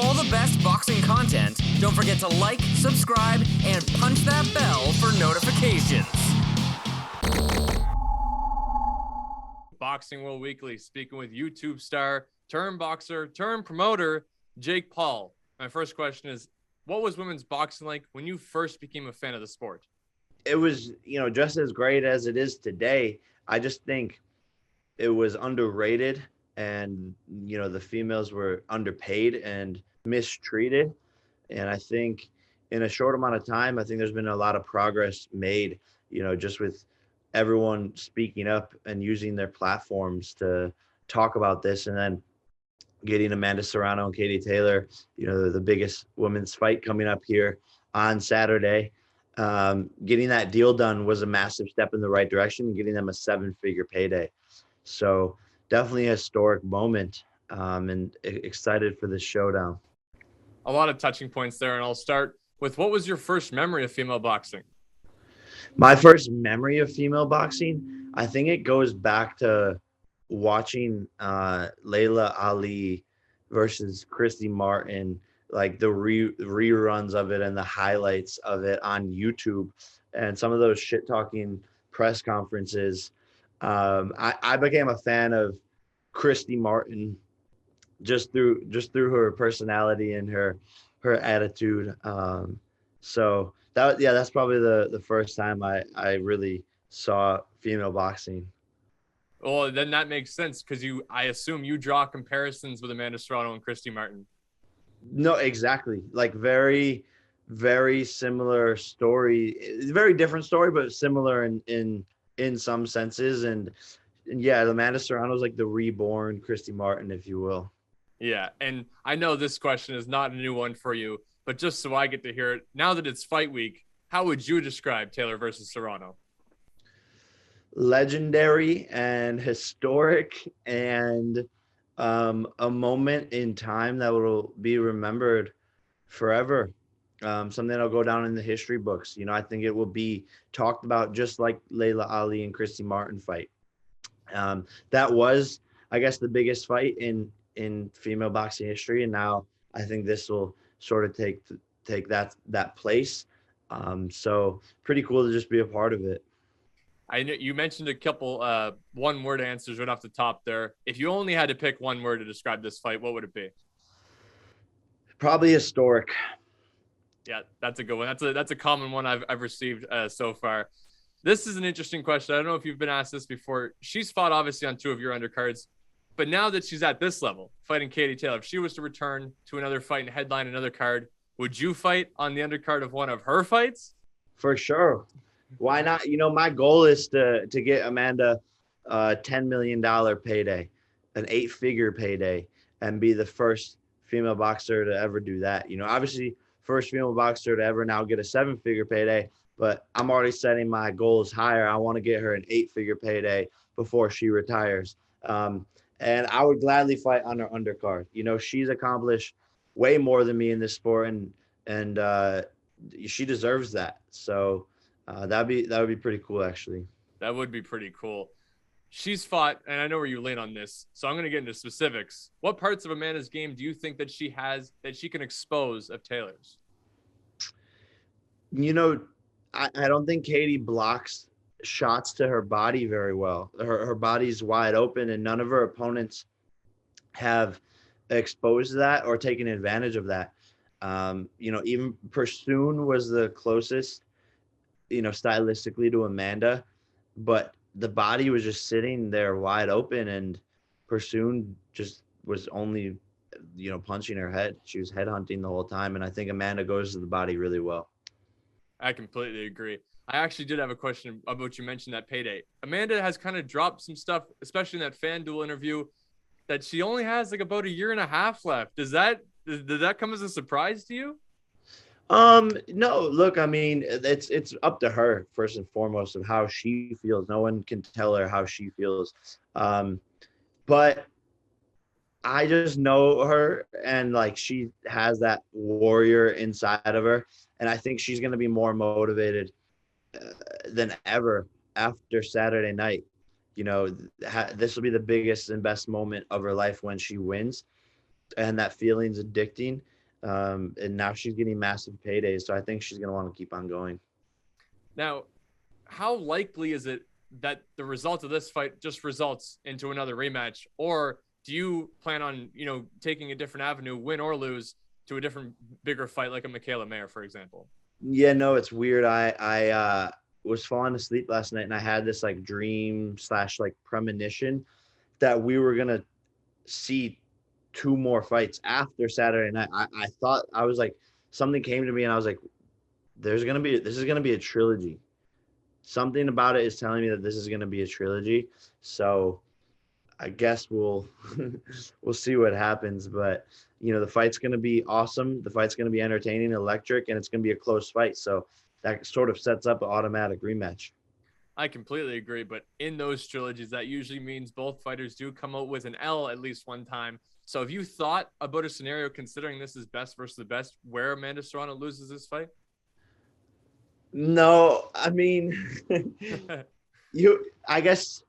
all the best boxing content, don't forget to like, subscribe, and punch that bell for notifications. Boxing World Weekly, speaking with YouTube star, turned boxer, turned promoter, Jake Paul. My first question is, what was women's boxing like when you first became a fan of the sport? It was, just as great as it is today. I just think it was underrated, and, the females were underpaid and mistreated. And I think in a short amount of time, I think there's been a lot of progress made, just with everyone speaking up and using their platforms to talk about this. And then getting Amanda Serrano and Katie Taylor, the biggest women's fight coming up here on Saturday. Getting that deal done was a massive step in the right direction, getting them a 7-figure payday. So definitely a historic moment, and excited for this showdown. A lot of touching points there, and I'll start with, what was your first memory of female boxing? My first memory of female boxing, I think it goes back to watching Layla Ali versus Christy Martin, like the reruns of it and the highlights of it on YouTube, and some of those shit talking press conferences. I became a fan of Christy Martin just through her personality and her attitude. So that's probably the first time I really saw female boxing. Well, then that makes sense, because I assume you draw comparisons with Amanda Serrano and Christy Martin. No, exactly. Like very, very similar story. Very different story, but similar in some senses. And yeah, Amanda Serrano is like the reborn Christy Martin, if you will. Yeah, and I know this question is not a new one for you, but just so I get to hear it, now that it's fight week, how would you describe Taylor versus Serrano? Legendary and historic, and a moment in time that will be remembered forever. Something that'll go down in the history books. I think it will be talked about just like Layla Ali and Christy Martin fight. That was, I guess, the biggest fight in female boxing history, and now I think this will sort of take that place. So pretty cool to just be a part of it. I know you mentioned a couple one-word answers right off the top there. If you only had to pick one word to describe this fight, what would it be? Probably historic. Yeah, that's a good one. That's a common one I've received so far. This is an interesting question. I don't know if you've been asked this before. She's fought obviously on 2 of your undercards, but now that she's at this level, fighting Katie Taylor, if she was to return to another fight and headline another card, would you fight on the undercard of one of her fights? For sure. Why not? My goal is to get Amanda a $10 million payday, an 8-figure payday, and be the first female boxer to ever do that. Obviously, first female boxer to ever now get a 7-figure payday, but I'm already setting my goals higher. I want to get her an 8-figure payday before she retires. And I would gladly fight on her undercard. She's accomplished way more than me in this sport, and she deserves that. So that would be pretty cool, actually. That would be pretty cool. She's fought, and I know where you lean on this, so I'm going to get into specifics. What parts of Amanda's game do you think that she has that she can expose of Taylor's? I don't think Katie blocks shots to her body very well. Her body's wide open, and none of her opponents have exposed that or taken advantage of that. Even Pursoon was the closest, stylistically to Amanda, but the body was just sitting there wide open, and Pursoon just was only, punching her head. She was head hunting the whole time, and I think Amanda goes to the body really well. I completely agree. I actually did have a question about what you mentioned, that payday. Amanda has kind of dropped some stuff, especially in that FanDuel interview, that she only has like about a year and a half left. Did that come as a surprise to you? No, look, I mean, it's up to her first and foremost of how she feels. No one can tell her how she feels. But I just know her, and like she has that warrior inside of her, and I think she's going to be more motivated than ever after Saturday night. This will be the biggest and best moment of her life when she wins. and that feeling's addicting. And now she's getting massive paydays, so I think she's gonna want to keep on going. Now, how likely is it that the result of this fight just results into another rematch, or do you plan on taking a different avenue, win or lose, to a different bigger fight like a Michaela Mayer, for example? Yeah, no, it's weird. I was falling asleep last night and I had this like dream slash like premonition that we were gonna see two more fights after Saturday night. I thought I was like something came to me and I was like, this is gonna be a trilogy. Something about it is telling me that this is gonna be a trilogy. So I guess we'll we'll see what happens. But the fight's gonna be awesome. The fight's gonna be entertaining, electric, and it's gonna be a close fight. So that sort of sets up an automatic rematch. I completely agree, but in those trilogies, that usually means both fighters do come out with an L at least one time. So have you thought about a scenario, considering this is best versus the best, where Amanda Serrano loses this fight? No, I mean, I guess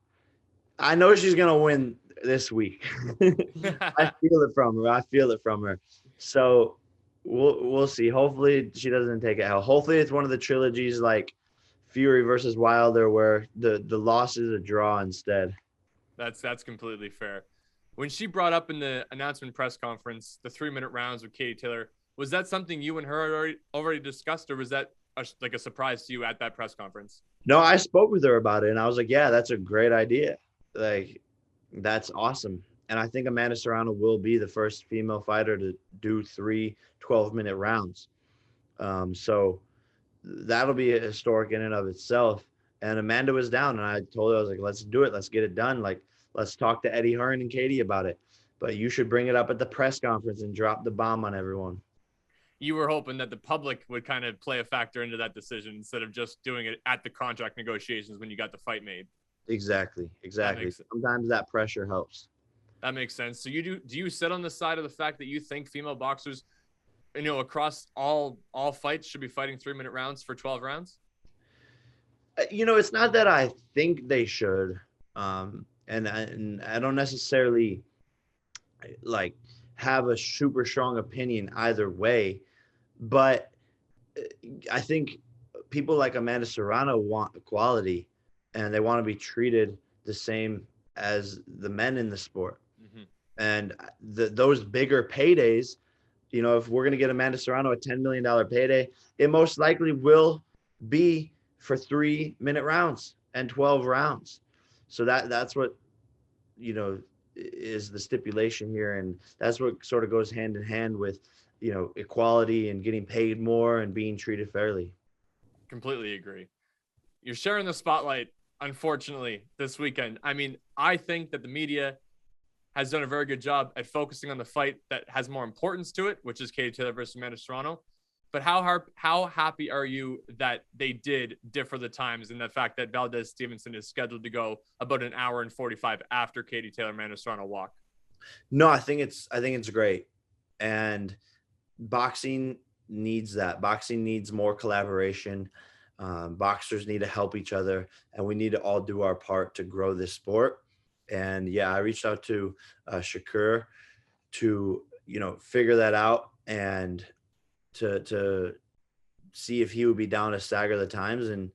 I know she's gonna win this week. I feel it from her. I feel it from her. So we'll see. Hopefully she doesn't take it out. Hopefully it's one of the trilogies like Fury versus Wilder where the loss is a draw instead. That's completely fair. When she brought up in the announcement press conference the 3-minute rounds with Katie Taylor, was that something you and her had already discussed, or was that like a surprise to you at that press conference? No, I spoke with her about it and I was like, yeah, that's a great idea. Like, that's awesome. And I think Amanda Serrano will be the first female fighter to do 3 12-minute rounds. So that'll be historic in and of itself. And Amanda was down, and I told her, I was like, let's do it. Let's get it done. Like, let's talk to Eddie Hearn and Katie about it. But you should bring it up at the press conference and drop the bomb on everyone. You were hoping that the public would kind of play a factor into that decision instead of just doing it at the contract negotiations when you got the fight made. Exactly. Sometimes that pressure helps. That makes sense. So do you sit on the side of the fact that you think female boxers, across all fights should be fighting 3-minute rounds for 12 rounds? It's not that I think they should. And I don't necessarily like have a super strong opinion either way, but I think people like Amanda Serrano want equality and they want to be treated the same as the men in the sport. Mm-hmm. And those bigger paydays, if we're going to get Amanda Serrano a $10 million payday, it most likely will be for 3-minute rounds and 12 rounds. So that's what, is the stipulation here. And that's what sort of goes hand in hand with, equality and getting paid more and being treated fairly. Completely agree. You're sharing the spotlight, unfortunately, this weekend. I mean, I think that the media has done a very good job at focusing on the fight that has more importance to it, which is Katie Taylor versus Amanda Serrano. But how happy are you that they did differ the times and the fact that Valdez Stevenson is scheduled to go about an hour and 45 after Katie Taylor Amanda Serrano walk? No, I think it's great. And boxing needs that. Boxing needs more collaboration. Boxers need to help each other, and we need to all do our part to grow this sport. And yeah, I reached out to Shakur to figure that out and to see if he would be down to stagger the times. And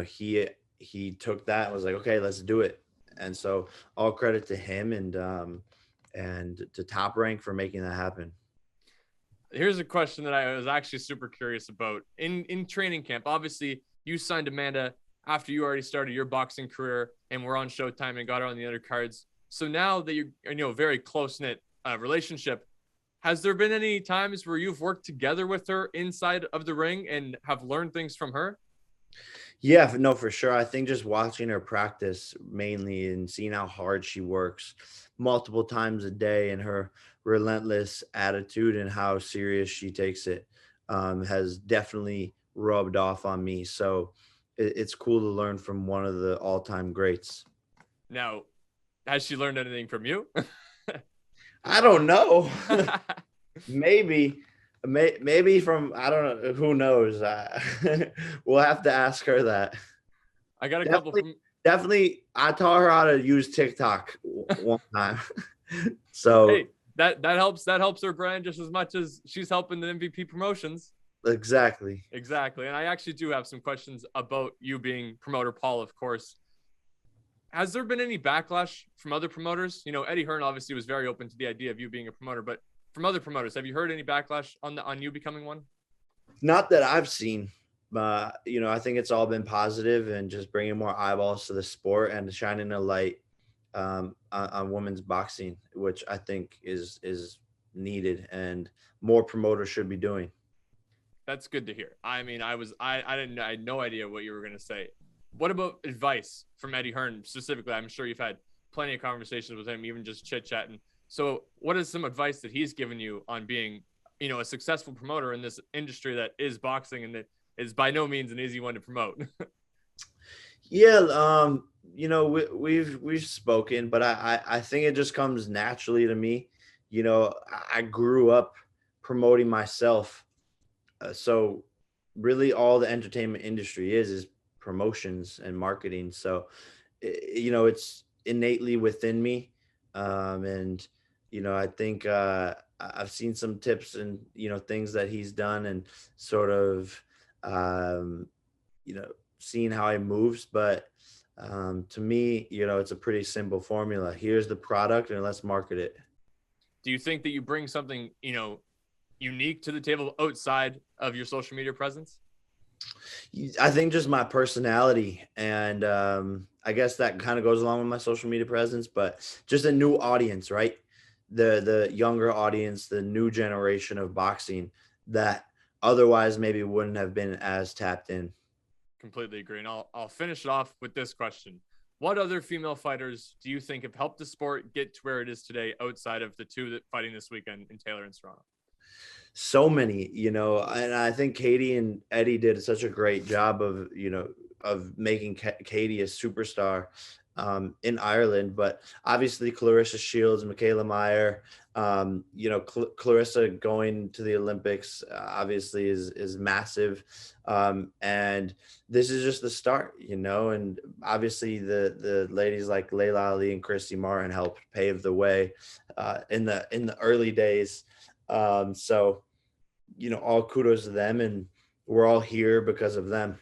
he took that and was like, okay, let's do it. And so all credit to him and to Top Rank for making that happen. Here's a question that I was actually super curious about. In training camp, obviously you signed Amanda after you already started your boxing career and were on Showtime and got her on the undercards. So now that you're very close-knit relationship, has there been any times where you've worked together with her inside of the ring and have learned things from her? Yeah, no, for sure. I think just watching her practice mainly and seeing how hard she works multiple times a day and her relentless attitude and how serious she takes it has definitely rubbed off on me. So it's cool to learn from one of the all-time greats. Now, has she learned anything from you? I don't know. Maybe from, I don't know. Who knows? We'll have to ask her that. I got a couple from... Definitely, I taught her how to use TikTok one time. So hey, that helps her brand just as much as she's helping the MVP promotions. Exactly. Exactly. And I actually do have some questions about you being promoter Paul, of course. Has there been any backlash from other promoters? You know, Eddie Hearn obviously was very open to the idea of you being a promoter, but from other promoters, have you heard any backlash on you becoming one? Not that I've seen. I think it's all been positive and just bringing more eyeballs to the sport and shining a light on women's boxing, which I think is needed and more promoters should be doing. That's good to hear. I mean, I had no idea what you were going to say. What about advice from Eddie Hearn specifically? I'm sure you've had plenty of conversations with him, even just chit chatting. So what is some advice that he's given you on being, a successful promoter in this industry that is boxing and that is by no means an easy one to promote? Yeah, we've spoken, but I think it just comes naturally to me. I grew up promoting myself, so really all the entertainment industry is promotions and marketing. So, it's innately within me, and I think I've seen some tips and things that he's done and sort of um, seeing how he moves, but to me, it's a pretty simple formula. Here's the product and let's market it. Do you think that you bring something, unique to the table outside of your social media presence? I think just my personality and I guess that kind of goes along with my social media presence, but just a new audience, right? The younger audience, the new generation of boxing that otherwise maybe wouldn't have been as tapped in. Completely agree. And I'll finish it off with this question. What other female fighters do you think have helped the sport get to where it is today outside of the two that fighting this weekend in Taylor and Serrano? So many, and I think Katie and Eddie did such a great job of making Katie a superstar in Ireland. But obviously Clarissa Shields, Michaela Meyer, Clarissa going to the Olympics obviously is massive. And this is just the start, and obviously the ladies like Layla Ali and Christy Martin helped pave the way in the early days. So, all kudos to them, and we're all here because of them.